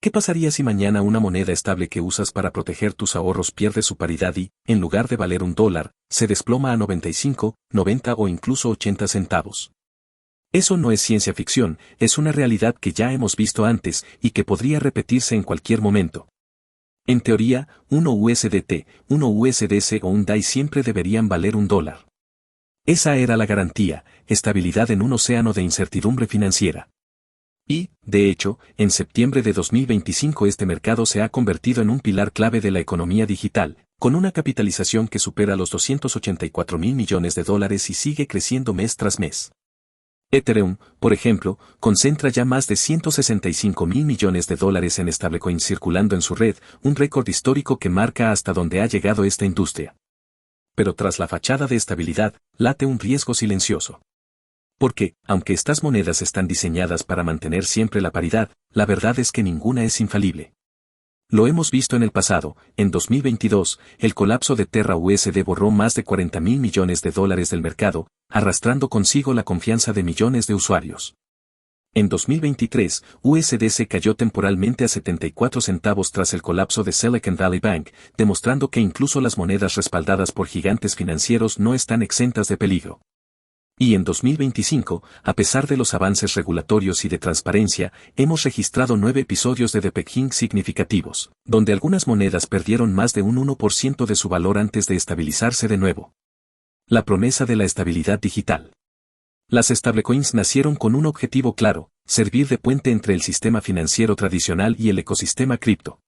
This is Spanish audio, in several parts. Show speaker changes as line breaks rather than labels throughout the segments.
¿Qué pasaría si mañana una moneda estable que usas para proteger tus ahorros pierde su paridad y, en lugar de valer $1, se desploma a 95, 90 o incluso 80 centavos? Eso no es ciencia ficción, es una realidad que ya hemos visto antes y que podría repetirse en cualquier momento. En teoría, un USDT, un USDC o un DAI siempre deberían valer $1. Esa era la garantía, estabilidad en un océano de incertidumbre financiera. Y, de hecho, en septiembre de 2025 este mercado se ha convertido en un pilar clave de la economía digital, con una capitalización que supera los $284.000 millones y sigue creciendo mes tras mes. Ethereum, por ejemplo, concentra ya más de $165.000 millones en stablecoins circulando en su red, un récord histórico que marca hasta dónde ha llegado esta industria. Pero tras la fachada de estabilidad, late un riesgo silencioso. Porque, aunque estas monedas están diseñadas para mantener siempre la paridad, la verdad es que ninguna es infalible. Lo hemos visto en el pasado, en 2022, el colapso de Terra USD borró más de $40.000 millones del mercado, arrastrando consigo la confianza de millones de usuarios. En 2023, USDC cayó temporalmente a 74 centavos tras el colapso de Silicon Valley Bank, demostrando que incluso las monedas respaldadas por gigantes financieros no están exentas de peligro. Y en 2025, a pesar de los avances regulatorios y de transparencia, hemos registrado 9 episodios de depeging significativos, donde algunas monedas perdieron más de un 1% de su valor antes de estabilizarse de nuevo. La promesa de la estabilidad digital. Las stablecoins nacieron con un objetivo claro, servir de puente entre el sistema financiero tradicional y el ecosistema cripto.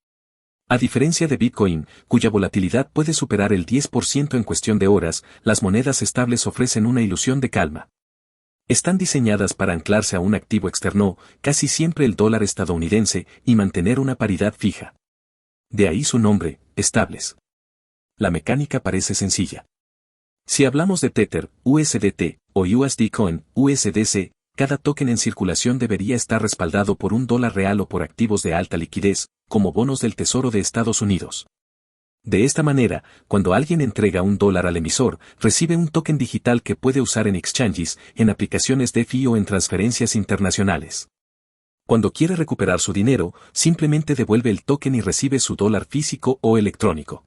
A diferencia de Bitcoin, cuya volatilidad puede superar el 10% en cuestión de horas, las monedas estables ofrecen una ilusión de calma. Están diseñadas para anclarse a un activo externo, casi siempre el dólar estadounidense, y mantener una paridad fija. De ahí su nombre, estables. La mecánica parece sencilla. Si hablamos de Tether, USDT, o USD Coin, USDC, cada token en circulación debería estar respaldado por $1 real o por activos de alta liquidez, como bonos del Tesoro de Estados Unidos. De esta manera, cuando alguien entrega $1 al emisor, recibe un token digital que puede usar en exchanges, en aplicaciones DeFi o en transferencias internacionales. Cuando quiere recuperar su dinero, simplemente devuelve el token y recibe su dólar físico o electrónico.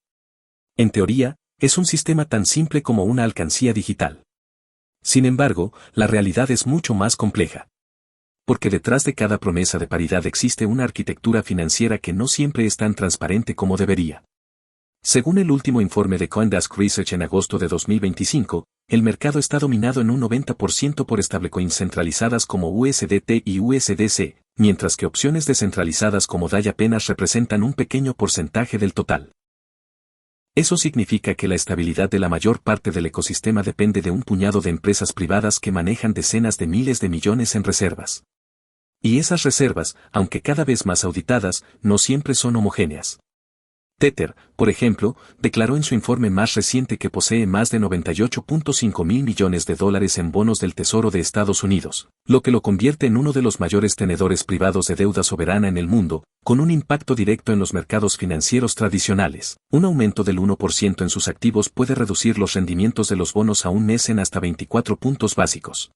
En teoría, es un sistema tan simple como una alcancía digital. Sin embargo, la realidad es mucho más compleja. Porque detrás de cada promesa de paridad existe una arquitectura financiera que no siempre es tan transparente como debería. Según el último informe de CoinDesk Research en agosto de 2025, el mercado está dominado en un 90% por stablecoins centralizadas como USDT y USDC, mientras que opciones descentralizadas como DAI apenas representan un pequeño porcentaje del total. Eso significa que la estabilidad de la mayor parte del ecosistema depende de un puñado de empresas privadas que manejan decenas de miles de millones en reservas. Y esas reservas, aunque cada vez más auditadas, no siempre son homogéneas. Tether, por ejemplo, declaró en su informe más reciente que posee más de $98.5 mil millones en bonos del Tesoro de Estados Unidos, lo que lo convierte en uno de los mayores tenedores privados de deuda soberana en el mundo, con un impacto directo en los mercados financieros tradicionales. Un aumento del 1% en sus activos puede reducir los rendimientos de los bonos a un mes en hasta 24 puntos básicos.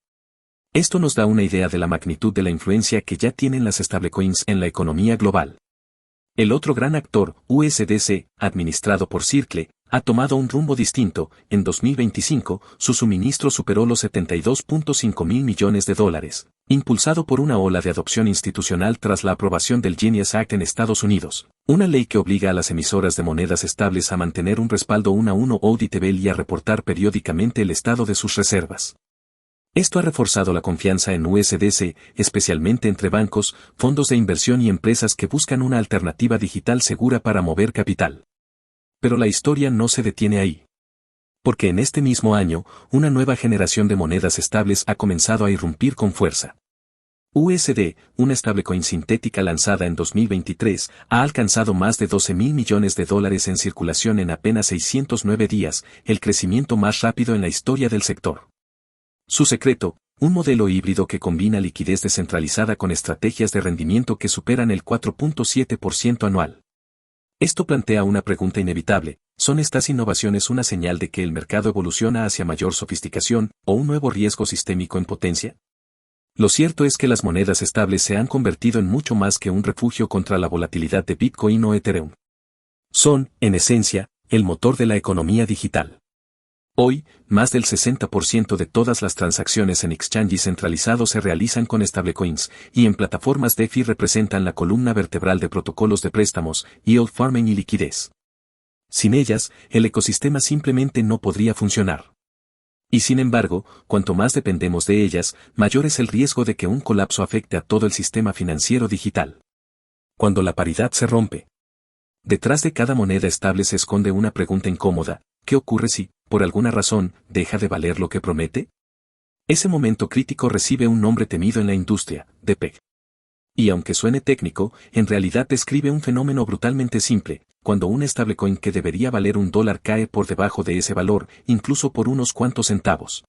Esto nos da una idea de la magnitud de la influencia que ya tienen las stablecoins en la economía global. El otro gran actor, USDC, administrado por Circle, ha tomado un rumbo distinto. En 2025, su suministro superó los $72.5 mil millones, impulsado por una ola de adopción institucional tras la aprobación del Genius Act en Estados Unidos, una ley que obliga a las emisoras de monedas estables a mantener un respaldo 1-a-1 auditable y a reportar periódicamente el estado de sus reservas. Esto ha reforzado la confianza en USDC, especialmente entre bancos, fondos de inversión y empresas que buscan una alternativa digital segura para mover capital. Pero la historia no se detiene ahí. Porque en este mismo año, una nueva generación de monedas estables ha comenzado a irrumpir con fuerza. USD, una stablecoin sintética lanzada en 2023, ha alcanzado más de $12 mil millones en circulación en apenas 609 días, el crecimiento más rápido en la historia del sector. Su secreto, un modelo híbrido que combina liquidez descentralizada con estrategias de rendimiento que superan el 4.7% anual. Esto plantea una pregunta inevitable: ¿son estas innovaciones una señal de que el mercado evoluciona hacia mayor sofisticación, o un nuevo riesgo sistémico en potencia? Lo cierto es que las monedas estables se han convertido en mucho más que un refugio contra la volatilidad de Bitcoin o Ethereum. Son, en esencia, el motor de la economía digital. Hoy, más del 60% de todas las transacciones en exchanges centralizados se realizan con stablecoins, y en plataformas DeFi representan la columna vertebral de protocolos de préstamos, yield farming y liquidez. Sin ellas, el ecosistema simplemente no podría funcionar. Y sin embargo, cuanto más dependemos de ellas, mayor es el riesgo de que un colapso afecte a todo el sistema financiero digital. Cuando la paridad se rompe. Detrás de cada moneda estable se esconde una pregunta incómoda: ¿qué ocurre si, por alguna razón, deja de valer lo que promete? Ese momento crítico recibe un nombre temido en la industria, DPEG. Y aunque suene técnico, en realidad describe un fenómeno brutalmente simple: cuando un stablecoin que debería valer $1 cae por debajo de ese valor, incluso por unos cuantos centavos.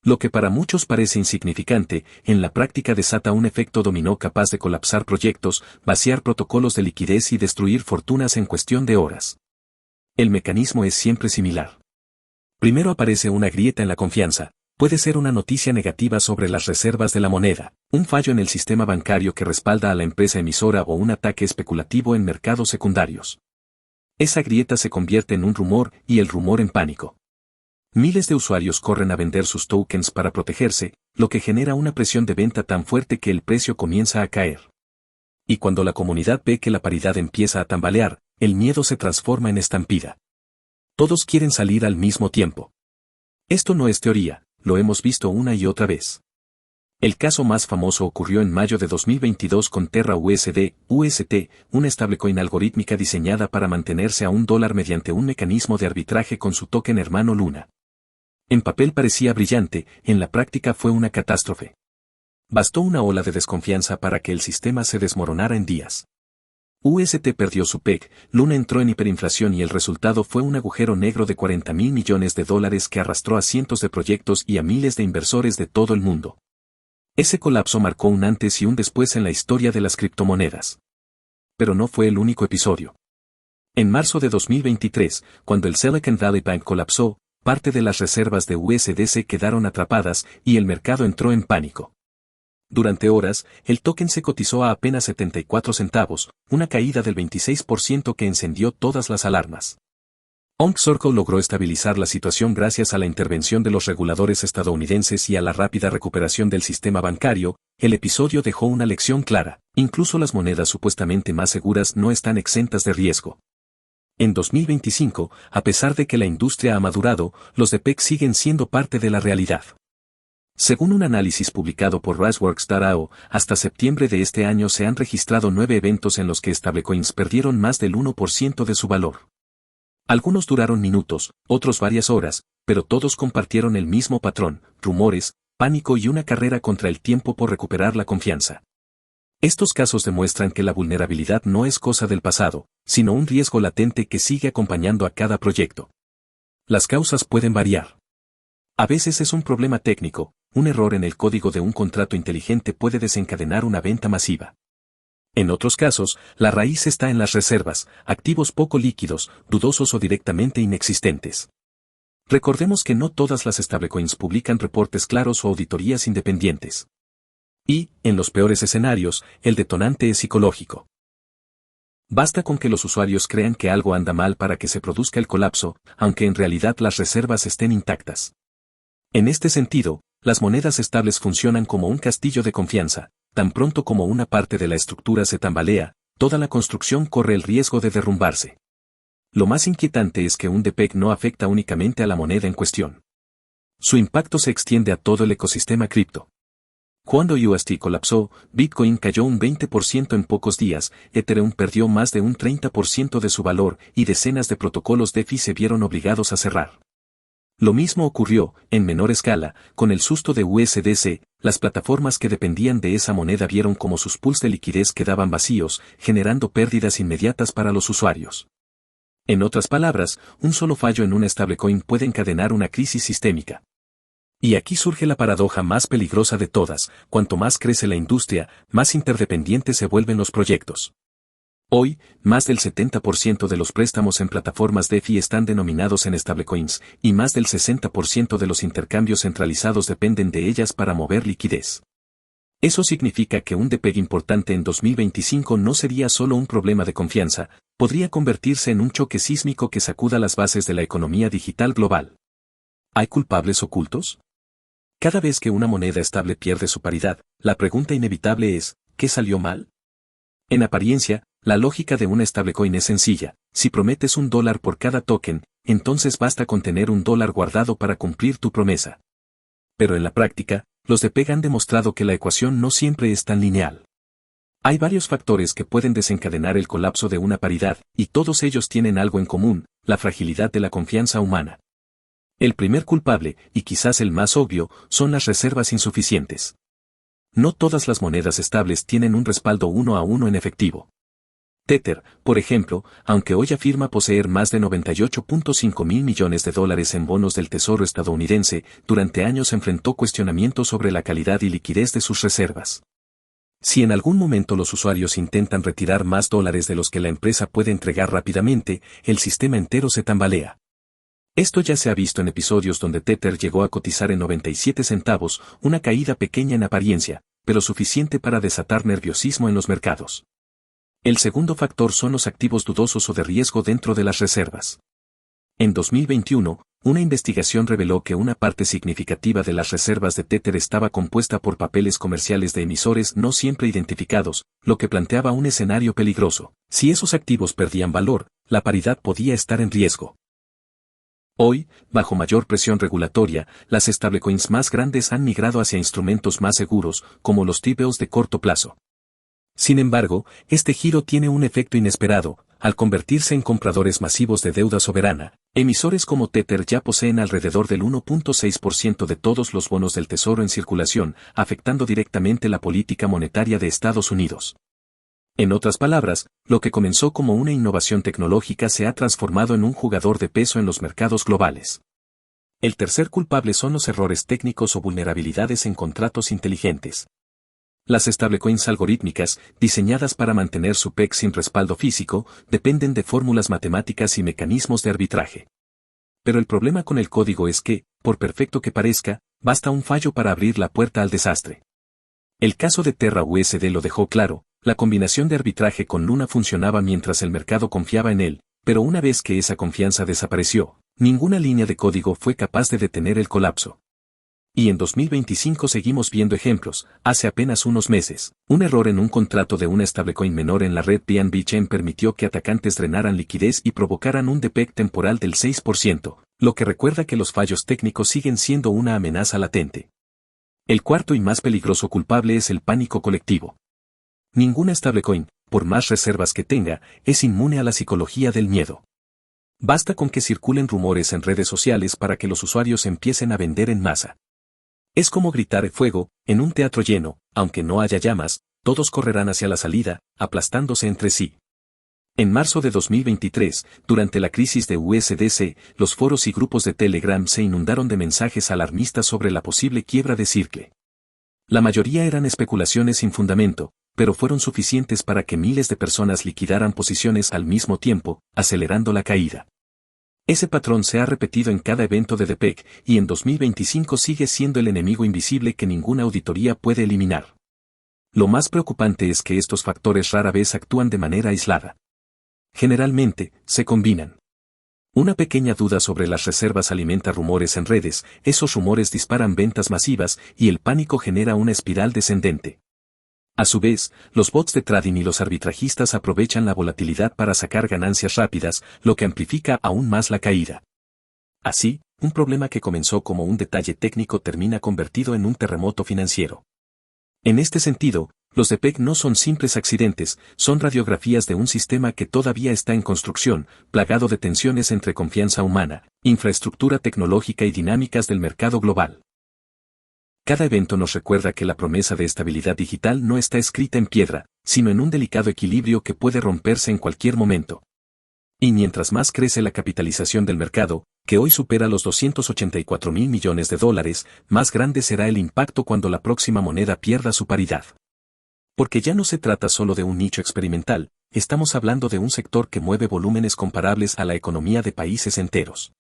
Lo que para muchos parece insignificante, en la práctica desata un efecto dominó capaz de colapsar proyectos, vaciar protocolos de liquidez y destruir fortunas en cuestión de horas. El mecanismo es siempre similar. Primero aparece una grieta en la confianza. Puede ser una noticia negativa sobre las reservas de la moneda, un fallo en el sistema bancario que respalda a la empresa emisora o un ataque especulativo en mercados secundarios. Esa grieta se convierte en un rumor, y el rumor en pánico. Miles de usuarios corren a vender sus tokens para protegerse, lo que genera una presión de venta tan fuerte que el precio comienza a caer. Y cuando la comunidad ve que la paridad empieza a tambalear, el miedo se transforma en estampida. Todos quieren salir al mismo tiempo. Esto no es teoría, lo hemos visto una y otra vez. El caso más famoso ocurrió en mayo de 2022 con Terra USD, UST, una stablecoin algorítmica diseñada para mantenerse a $1 mediante un mecanismo de arbitraje con su token hermano Luna. En papel parecía brillante, en la práctica fue una catástrofe. Bastó una ola de desconfianza para que el sistema se desmoronara en días. UST perdió su PEG, Luna entró en hiperinflación y el resultado fue un agujero negro de $40.000 millones que arrastró a cientos de proyectos y a miles de inversores de todo el mundo. Ese colapso marcó un antes y un después en la historia de las criptomonedas. Pero no fue el único episodio. En marzo de 2023, cuando el Silicon Valley Bank colapsó, parte de las reservas de USDC quedaron atrapadas y el mercado entró en pánico. Durante horas, el token se cotizó a apenas 74 centavos, una caída del 26% que encendió todas las alarmas. OnCircle logró estabilizar la situación gracias a la intervención de los reguladores estadounidenses y a la rápida recuperación del sistema bancario. El episodio dejó una lección clara: incluso las monedas supuestamente más seguras no están exentas de riesgo. En 2025, a pesar de que la industria ha madurado, los DPEG siguen siendo parte de la realidad. Según un análisis publicado por Raceworks.io, hasta septiembre de este año se han registrado 9 eventos en los que stablecoins perdieron más del 1% de su valor. Algunos duraron minutos, otros varias horas, pero todos compartieron el mismo patrón: rumores, pánico y una carrera contra el tiempo por recuperar la confianza. Estos casos demuestran que la vulnerabilidad no es cosa del pasado, sino un riesgo latente que sigue acompañando a cada proyecto. Las causas pueden variar. A veces es un problema técnico: un error en el código de un contrato inteligente puede desencadenar una venta masiva. En otros casos, la raíz está en las reservas, activos poco líquidos, dudosos o directamente inexistentes. Recordemos que no todas las stablecoins publican reportes claros o auditorías independientes. Y, en los peores escenarios, el detonante es psicológico. Basta con que los usuarios crean que algo anda mal para que se produzca el colapso, aunque en realidad las reservas estén intactas. En este sentido, las monedas estables funcionan como un castillo de confianza. Tan pronto como una parte de la estructura se tambalea, toda la construcción corre el riesgo de derrumbarse. Lo más inquietante es que un DPEG no afecta únicamente a la moneda en cuestión. Su impacto se extiende a todo el ecosistema cripto. Cuando UST colapsó, Bitcoin cayó un 20% en pocos días, Ethereum perdió más de un 30% de su valor y decenas de protocolos DeFi se vieron obligados a cerrar. Lo mismo ocurrió, en menor escala, con el susto de USDC. Las plataformas que dependían de esa moneda vieron como sus pools de liquidez quedaban vacíos, generando pérdidas inmediatas para los usuarios. En otras palabras, un solo fallo en una stablecoin puede encadenar una crisis sistémica. Y aquí surge la paradoja más peligrosa de todas: cuanto más crece la industria, más interdependientes se vuelven los proyectos. Hoy, más del 70% de los préstamos en plataformas DeFi están denominados en stablecoins, y más del 60% de los intercambios centralizados dependen de ellas para mover liquidez. Eso significa que un depeg importante en 2025 no sería solo un problema de confianza, podría convertirse en un choque sísmico que sacuda las bases de la economía digital global. ¿Hay culpables ocultos? Cada vez que una moneda estable pierde su paridad, la pregunta inevitable es, ¿qué salió mal? En apariencia, la lógica de una stablecoin es sencilla: si prometes $1 por cada token, entonces basta con tener $1 guardado para cumplir tu promesa. Pero en la práctica, los depeg han demostrado que la ecuación no siempre es tan lineal. Hay varios factores que pueden desencadenar el colapso de una paridad, y todos ellos tienen algo en común: la fragilidad de la confianza humana. El primer culpable, y quizás el más obvio, son las reservas insuficientes. No todas las monedas estables tienen un respaldo 1 a 1 en efectivo. Tether, por ejemplo, aunque hoy afirma poseer más de 98.5 mil millones de dólares en bonos del Tesoro estadounidense, durante años enfrentó cuestionamientos sobre la calidad y liquidez de sus reservas. Si en algún momento los usuarios intentan retirar más dólares de los que la empresa puede entregar rápidamente, el sistema entero se tambalea. Esto ya se ha visto en episodios donde Tether llegó a cotizar en 97 centavos, una caída pequeña en apariencia, pero suficiente para desatar nerviosismo en los mercados. El segundo factor son los activos dudosos o de riesgo dentro de las reservas. En 2021, una investigación reveló que una parte significativa de las reservas de Tether estaba compuesta por papeles comerciales de emisores no siempre identificados, lo que planteaba un escenario peligroso. Si esos activos perdían valor, la paridad podía estar en riesgo. Hoy, bajo mayor presión regulatoria, las stablecoins más grandes han migrado hacia instrumentos más seguros, como los T-bills de corto plazo. Sin embargo, este giro tiene un efecto inesperado: al convertirse en compradores masivos de deuda soberana, emisores como Tether ya poseen alrededor del 1.6% de todos los bonos del Tesoro en circulación, afectando directamente la política monetaria de Estados Unidos. En otras palabras, lo que comenzó como una innovación tecnológica se ha transformado en un jugador de peso en los mercados globales. El tercer culpable son los errores técnicos o vulnerabilidades en contratos inteligentes. Las stablecoins algorítmicas, diseñadas para mantener su peg sin respaldo físico, dependen de fórmulas matemáticas y mecanismos de arbitraje. Pero el problema con el código es que, por perfecto que parezca, basta un fallo para abrir la puerta al desastre. El caso de Terra USD lo dejó claro: la combinación de arbitraje con Luna funcionaba mientras el mercado confiaba en él, pero una vez que esa confianza desapareció, ninguna línea de código fue capaz de detener el colapso. Y en 2025 seguimos viendo ejemplos. Hace apenas unos meses, un error en un contrato de una stablecoin menor en la red BNB Chain permitió que atacantes drenaran liquidez y provocaran un depeg temporal del 6%, lo que recuerda que los fallos técnicos siguen siendo una amenaza latente. El cuarto y más peligroso culpable es el pánico colectivo. Ninguna stablecoin, por más reservas que tenga, es inmune a la psicología del miedo. Basta con que circulen rumores en redes sociales para que los usuarios empiecen a vender en masa. Es como gritar fuego, en un teatro lleno: aunque no haya llamas, todos correrán hacia la salida, aplastándose entre sí. En marzo de 2023, durante la crisis de USDC, los foros y grupos de Telegram se inundaron de mensajes alarmistas sobre la posible quiebra de Circle. La mayoría eran especulaciones sin fundamento, pero fueron suficientes para que miles de personas liquidaran posiciones al mismo tiempo, acelerando la caída. Ese patrón se ha repetido en cada evento de depeg, y en 2025 sigue siendo el enemigo invisible que ninguna auditoría puede eliminar. Lo más preocupante es que estos factores rara vez actúan de manera aislada. Generalmente, se combinan. Una pequeña duda sobre las reservas alimenta rumores en redes, esos rumores disparan ventas masivas, y el pánico genera una espiral descendente. A su vez, los bots de trading y los arbitrajistas aprovechan la volatilidad para sacar ganancias rápidas, lo que amplifica aún más la caída. Así, un problema que comenzó como un detalle técnico termina convertido en un terremoto financiero. En este sentido, los depeg no son simples accidentes, son radiografías de un sistema que todavía está en construcción, plagado de tensiones entre confianza humana, infraestructura tecnológica y dinámicas del mercado global. Cada evento nos recuerda que la promesa de estabilidad digital no está escrita en piedra, sino en un delicado equilibrio que puede romperse en cualquier momento. Y mientras más crece la capitalización del mercado, que hoy supera los 284 mil millones de dólares, más grande será el impacto cuando la próxima moneda pierda su paridad. Porque ya no se trata solo de un nicho experimental, estamos hablando de un sector que mueve volúmenes comparables a la economía de países enteros.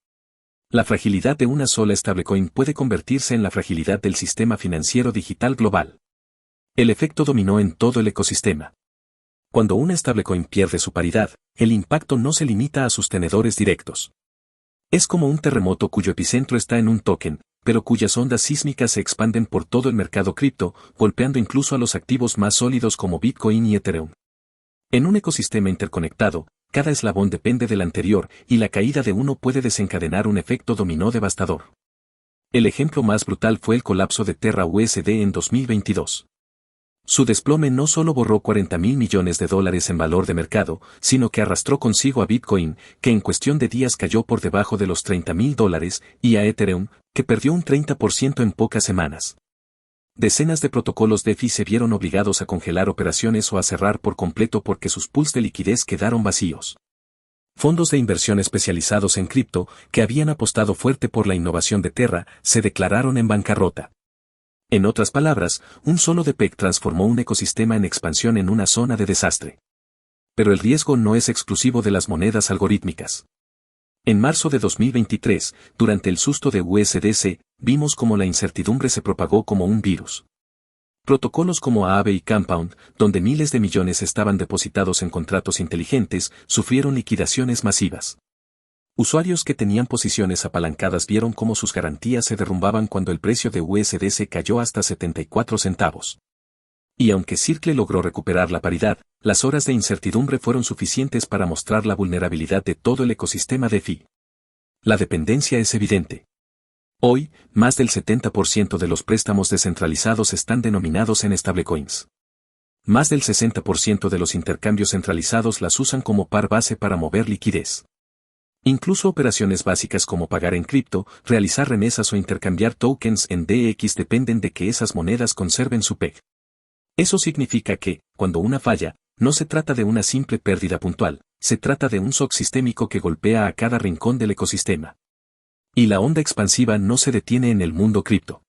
La fragilidad de una sola stablecoin puede convertirse en la fragilidad del sistema financiero digital global. El efecto dominó en todo el ecosistema. Cuando una stablecoin pierde su paridad, el impacto no se limita a sus tenedores directos. Es como un terremoto cuyo epicentro está en un token, pero cuyas ondas sísmicas se expanden por todo el mercado cripto, golpeando incluso a los activos más sólidos como Bitcoin y Ethereum. En un ecosistema interconectado, cada eslabón depende del anterior y la caída de uno puede desencadenar un efecto dominó devastador. El ejemplo más brutal fue el colapso de Terra USD en 2022. Su desplome no solo borró $40.000 millones en valor de mercado, sino que arrastró consigo a Bitcoin, que en cuestión de días cayó por debajo de los $30.000, y a Ethereum, que perdió un 30% en pocas semanas. Decenas de protocolos DeFi se vieron obligados a congelar operaciones o a cerrar por completo porque sus pools de liquidez quedaron vacíos. Fondos de inversión especializados en cripto, que habían apostado fuerte por la innovación de Terra, se declararon en bancarrota. En otras palabras, un solo DPEG transformó un ecosistema en expansión en una zona de desastre. Pero el riesgo no es exclusivo de las monedas algorítmicas. En marzo de 2023, durante el susto de USDC, vimos cómo la incertidumbre se propagó como un virus. Protocolos como Aave y Compound, donde miles de millones estaban depositados en contratos inteligentes, sufrieron liquidaciones masivas. Usuarios que tenían posiciones apalancadas vieron cómo sus garantías se derrumbaban cuando el precio de USDC cayó hasta 74 centavos. Y aunque Circle logró recuperar la paridad, las horas de incertidumbre fueron suficientes para mostrar la vulnerabilidad de todo el ecosistema DeFi. La dependencia es evidente. Hoy, más del 70% de los préstamos descentralizados están denominados en stablecoins. Más del 60% de los intercambios centralizados las usan como par base para mover liquidez. Incluso operaciones básicas como pagar en cripto, realizar remesas o intercambiar tokens en DX dependen de que esas monedas conserven su PEG. Eso significa que, cuando una falla, no se trata de una simple pérdida puntual, se trata de un shock sistémico que golpea a cada rincón del ecosistema. Y la onda expansiva no se detiene en el mundo cripto.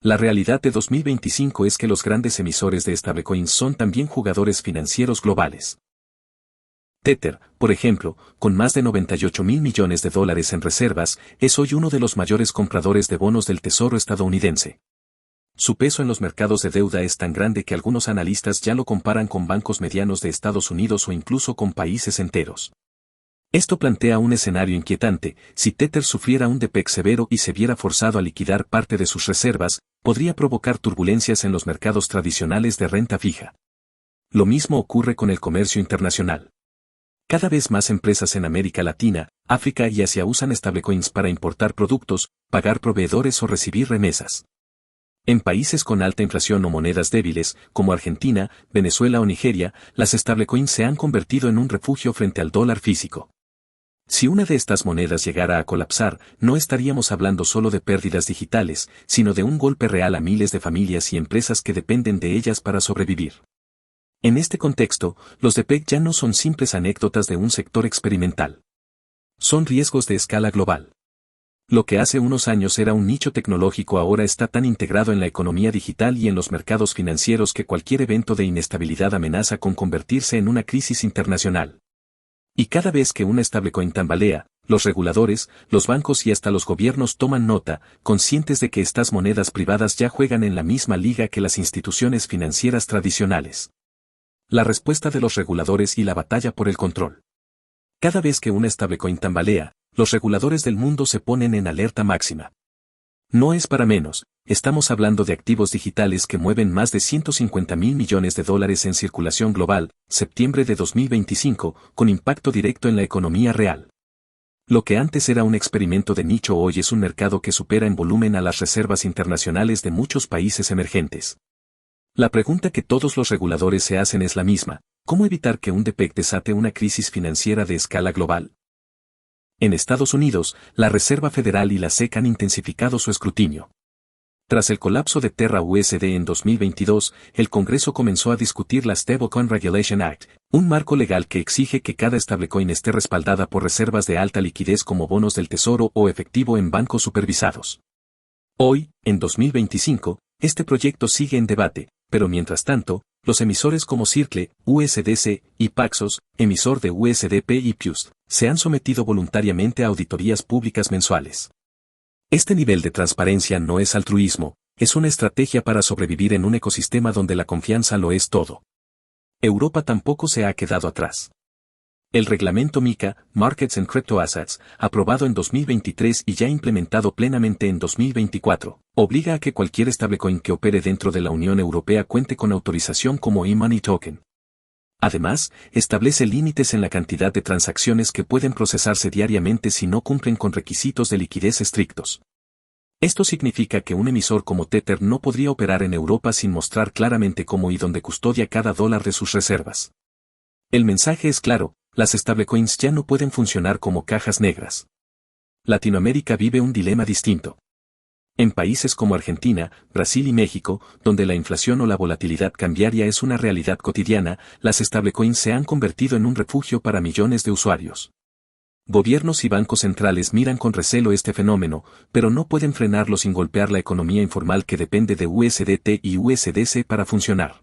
La realidad de 2025 es que los grandes emisores de stablecoins son también jugadores financieros globales. Tether, por ejemplo, con más de $98.000 millones en reservas, es hoy uno de los mayores compradores de bonos del Tesoro estadounidense. Su peso en los mercados de deuda es tan grande que algunos analistas ya lo comparan con bancos medianos de Estados Unidos o incluso con países enteros. Esto plantea un escenario inquietante: si Tether sufriera un DPEG severo y se viera forzado a liquidar parte de sus reservas, podría provocar turbulencias en los mercados tradicionales de renta fija. Lo mismo ocurre con el comercio internacional. Cada vez más empresas en América Latina, África y Asia usan stablecoins para importar productos, pagar proveedores o recibir remesas. En países con alta inflación o monedas débiles, como Argentina, Venezuela o Nigeria, las stablecoins se han convertido en un refugio frente al dólar físico. Si una de estas monedas llegara a colapsar, no estaríamos hablando solo de pérdidas digitales, sino de un golpe real a miles de familias y empresas que dependen de ellas para sobrevivir. En este contexto, los DPEG ya no son simples anécdotas de un sector experimental. Son riesgos de escala global. Lo que hace unos años era un nicho tecnológico ahora está tan integrado en la economía digital y en los mercados financieros que cualquier evento de inestabilidad amenaza con convertirse en una crisis internacional. Y cada vez que una stablecoin tambalea, los reguladores, los bancos y hasta los gobiernos toman nota, conscientes de que estas monedas privadas ya juegan en la misma liga que las instituciones financieras tradicionales. La respuesta de los reguladores y la batalla por el control. Cada vez que una stablecoin tambalea, los reguladores del mundo se ponen en alerta máxima. No es para menos, estamos hablando de activos digitales que mueven más de $150.000 millones en circulación global, septiembre de 2025, con impacto directo en la economía real. Lo que antes era un experimento de nicho hoy es un mercado que supera en volumen a las reservas internacionales de muchos países emergentes. La pregunta que todos los reguladores se hacen es la misma: ¿cómo evitar que un DPEG desate una crisis financiera de escala global? En Estados Unidos, la Reserva Federal y la SEC han intensificado su escrutinio. Tras el colapso de Terra USD en 2022, el Congreso comenzó a discutir la Stablecoin Regulation Act, un marco legal que exige que cada stablecoin esté respaldada por reservas de alta liquidez como bonos del Tesoro o efectivo en bancos supervisados. Hoy, en 2025, este proyecto sigue en debate, pero mientras tanto, Los emisores como Circle, USDC, y Paxos, emisor de USDP y PUST, se han sometido voluntariamente a auditorías públicas mensuales. Este nivel de transparencia no es altruismo, es una estrategia para sobrevivir en un ecosistema donde la confianza lo es todo. Europa tampoco se ha quedado atrás. El reglamento MiCA, Markets and Crypto Assets, aprobado en 2023 y ya implementado plenamente en 2024, obliga a que cualquier stablecoin que opere dentro de la Unión Europea cuente con autorización como e-money token. Además, establece límites en la cantidad de transacciones que pueden procesarse diariamente si no cumplen con requisitos de liquidez estrictos. Esto significa que un emisor como Tether no podría operar en Europa sin mostrar claramente cómo y dónde custodia cada dólar de sus reservas. El mensaje es claro. Las stablecoins ya no pueden funcionar como cajas negras. Latinoamérica vive un dilema distinto. En países como Argentina, Brasil y México, donde la inflación o la volatilidad cambiaria es una realidad cotidiana, las stablecoins se han convertido en un refugio para millones de usuarios. Gobiernos y bancos centrales miran con recelo este fenómeno, pero no pueden frenarlo sin golpear la economía informal que depende de USDT y USDC para funcionar.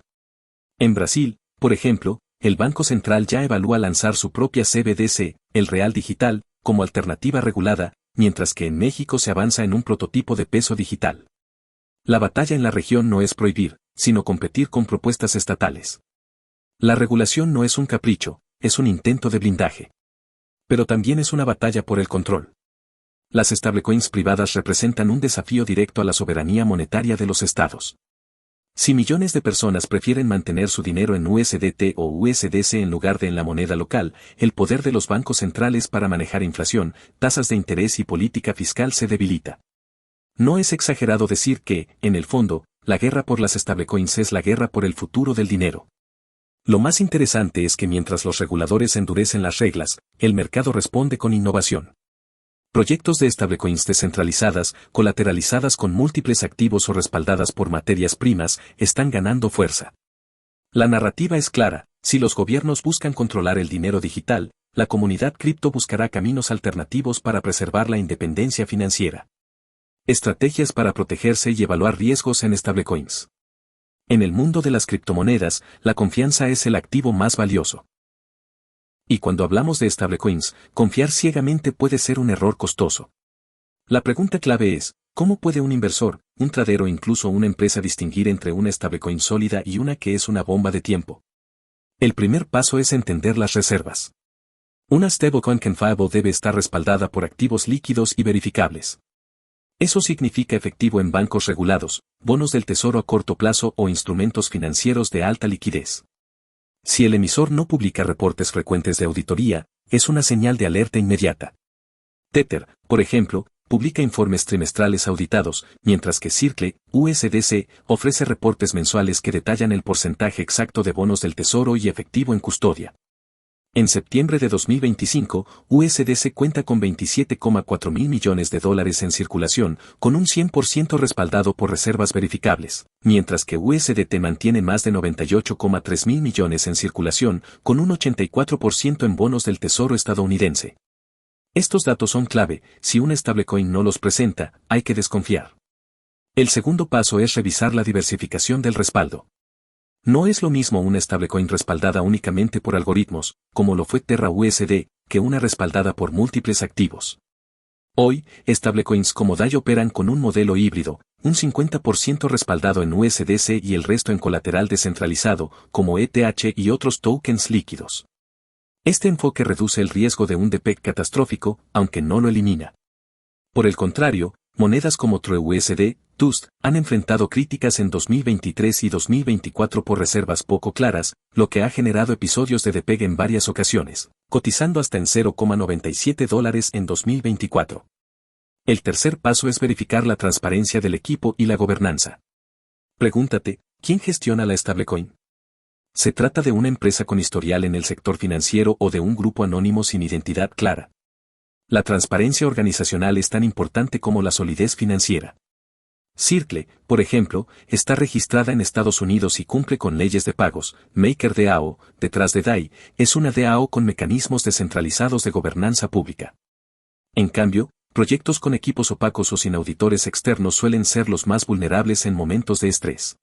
En Brasil, por ejemplo, el Banco Central ya evalúa lanzar su propia CBDC, el Real Digital, como alternativa regulada, mientras que en México se avanza en un prototipo de peso digital. La batalla en la región no es prohibir, sino competir con propuestas estatales. La regulación no es un capricho, es un intento de blindaje. Pero también es una batalla por el control. Las stablecoins privadas representan un desafío directo a la soberanía monetaria de los estados. Si millones de personas prefieren mantener su dinero en USDT o USDC en lugar de en la moneda local, el poder de los bancos centrales para manejar inflación, tasas de interés y política fiscal se debilita. No es exagerado decir que, en el fondo, la guerra por las stablecoins es la guerra por el futuro del dinero. Lo más interesante es que mientras los reguladores endurecen las reglas, el mercado responde con innovación. Proyectos de stablecoins descentralizadas, colateralizadas con múltiples activos o respaldadas por materias primas, están ganando fuerza. La narrativa es clara: si los gobiernos buscan controlar el dinero digital, la comunidad cripto buscará caminos alternativos para preservar la independencia financiera. Estrategias para protegerse y evaluar riesgos en stablecoins. En el mundo de las criptomonedas, la confianza es el activo más valioso. Y cuando hablamos de stablecoins, confiar ciegamente puede ser un error costoso. La pregunta clave es, ¿cómo puede un inversor, un trader o incluso una empresa distinguir entre una stablecoin sólida y una que es una bomba de tiempo? El primer paso es entender las reservas. Una stablecoin confiable debe estar respaldada por activos líquidos y verificables. Eso significa efectivo en bancos regulados, bonos del tesoro a corto plazo o instrumentos financieros de alta liquidez. Si el emisor no publica reportes frecuentes de auditoría, es una señal de alerta inmediata. Tether, por ejemplo, publica informes trimestrales auditados, mientras que Circle, USDC, ofrece reportes mensuales que detallan el porcentaje exacto de bonos del tesoro y efectivo en custodia. En septiembre de 2025, USDC cuenta con 27,4 mil millones de dólares en circulación, con un 100% respaldado por reservas verificables, mientras que USDT mantiene más de 98,3 mil millones en circulación, con un 84% en bonos del tesoro estadounidense. Estos datos son clave: si un stablecoin no los presenta, hay que desconfiar. El segundo paso es revisar la diversificación del respaldo. No es lo mismo una stablecoin respaldada únicamente por algoritmos, como lo fue Terra USD, que una respaldada por múltiples activos. Hoy, stablecoins como DAI operan con un modelo híbrido, un 50% respaldado en USDC y el resto en colateral descentralizado, como ETH y otros tokens líquidos. Este enfoque reduce el riesgo de un default catastrófico, aunque no lo elimina. Por el contrario, monedas como TrueUSD, TUST, han enfrentado críticas en 2023 y 2024 por reservas poco claras, lo que ha generado episodios de depeg en varias ocasiones, cotizando hasta en $0,97 en 2024. El tercer paso es verificar la transparencia del equipo y la gobernanza. Pregúntate, ¿quién gestiona la stablecoin? ¿Se trata de una empresa con historial en el sector financiero o de un grupo anónimo sin identidad clara? La transparencia organizacional es tan importante como la solidez financiera. Circle, por ejemplo, está registrada en Estados Unidos y cumple con leyes de pagos. MakerDAO, detrás de DAI, es una DAO con mecanismos descentralizados de gobernanza pública. En cambio, proyectos con equipos opacos o sin auditores externos suelen ser los más vulnerables en momentos de estrés.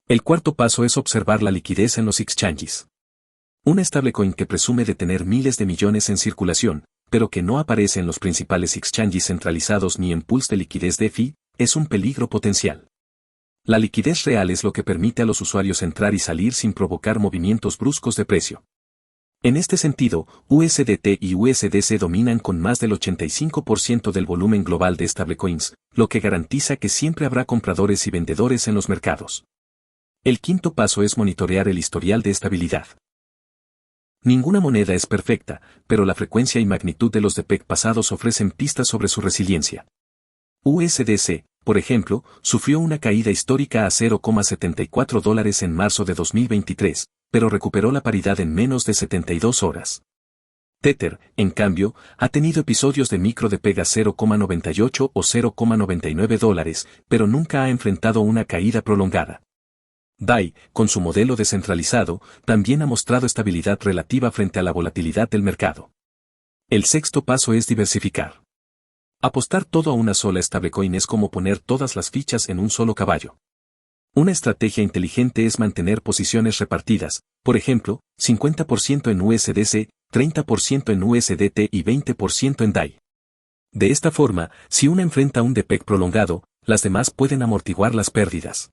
El cuarto paso es observar la liquidez en los exchanges. Una stablecoin que presume de tener miles de millones en circulación, pero que no aparece en los principales exchanges centralizados ni en pools de liquidez DeFi, es un peligro potencial. La liquidez real es lo que permite a los usuarios entrar y salir sin provocar movimientos bruscos de precio. En este sentido, USDT y USDC dominan con más del 85% del volumen global de stablecoins, lo que garantiza que siempre habrá compradores y vendedores en los mercados. El quinto paso es monitorear el historial de estabilidad. Ninguna moneda es perfecta, pero la frecuencia y magnitud de los DPEG pasados ofrecen pistas sobre su resiliencia. USDC, por ejemplo, sufrió una caída histórica a $0,74 en marzo de 2023, pero recuperó la paridad en menos de 72 horas. Tether, en cambio, ha tenido episodios de micro DPEG a $0,98 o $0,99, pero nunca ha enfrentado una caída prolongada. DAI, con su modelo descentralizado, también ha mostrado estabilidad relativa frente a la volatilidad del mercado. El sexto paso es diversificar. Apostar todo a una sola stablecoin es como poner todas las fichas en un solo caballo. Una estrategia inteligente es mantener posiciones repartidas, por ejemplo, 50% en USDC, 30% en USDT y 20% en DAI. De esta forma, si una enfrenta un DPEG prolongado, las demás pueden amortiguar las pérdidas.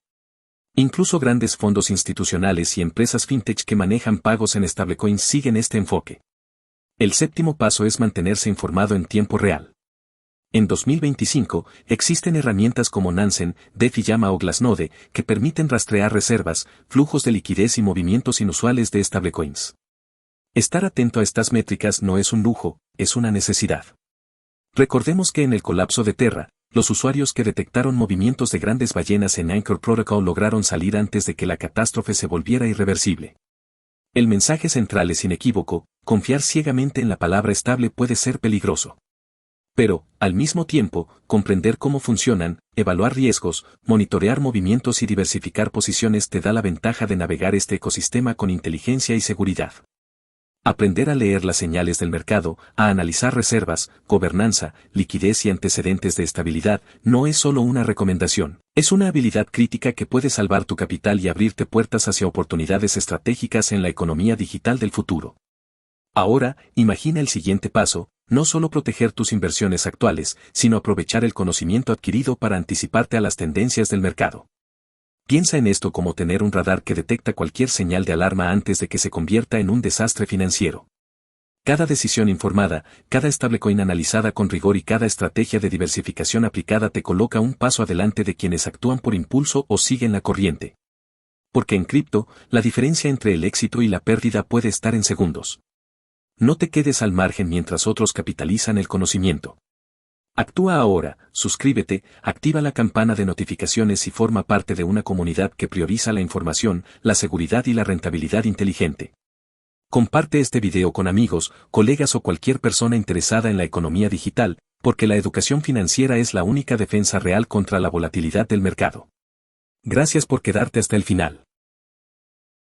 Incluso grandes fondos institucionales y empresas fintech que manejan pagos en stablecoins siguen este enfoque. El séptimo paso es mantenerse informado en tiempo real. En 2025, existen herramientas como Nansen, DeFi-Llama o Glassnode, que permiten rastrear reservas, flujos de liquidez y movimientos inusuales de stablecoins. Estar atento a estas métricas no es un lujo, es una necesidad. Recordemos que en el colapso de Terra, los usuarios que detectaron movimientos de grandes ballenas en Anchor Protocol lograron salir antes de que la catástrofe se volviera irreversible. El mensaje central es inequívoco: confiar ciegamente en la palabra estable puede ser peligroso. Pero, al mismo tiempo, comprender cómo funcionan, evaluar riesgos, monitorear movimientos y diversificar posiciones te da la ventaja de navegar este ecosistema con inteligencia y seguridad. Aprender a leer las señales del mercado, a analizar reservas, gobernanza, liquidez y antecedentes de estabilidad, no es solo una recomendación, es una habilidad crítica que puede salvar tu capital y abrirte puertas hacia oportunidades estratégicas en la economía digital del futuro. Ahora, imagina el siguiente paso: no solo proteger tus inversiones actuales, sino aprovechar el conocimiento adquirido para anticiparte a las tendencias del mercado. Piensa en esto como tener un radar que detecta cualquier señal de alarma antes de que se convierta en un desastre financiero. Cada decisión informada, cada stablecoin analizada con rigor y cada estrategia de diversificación aplicada te coloca un paso adelante de quienes actúan por impulso o siguen la corriente. Porque en cripto, la diferencia entre el éxito y la pérdida puede estar en segundos. No te quedes al margen mientras otros capitalizan el conocimiento. Actúa ahora, suscríbete, activa la campana de notificaciones y forma parte de una comunidad que prioriza la información, la seguridad y la rentabilidad inteligente. Comparte este video con amigos, colegas o cualquier persona interesada en la economía digital, porque la educación financiera es la única defensa real contra la volatilidad del mercado. Gracias por quedarte hasta el final.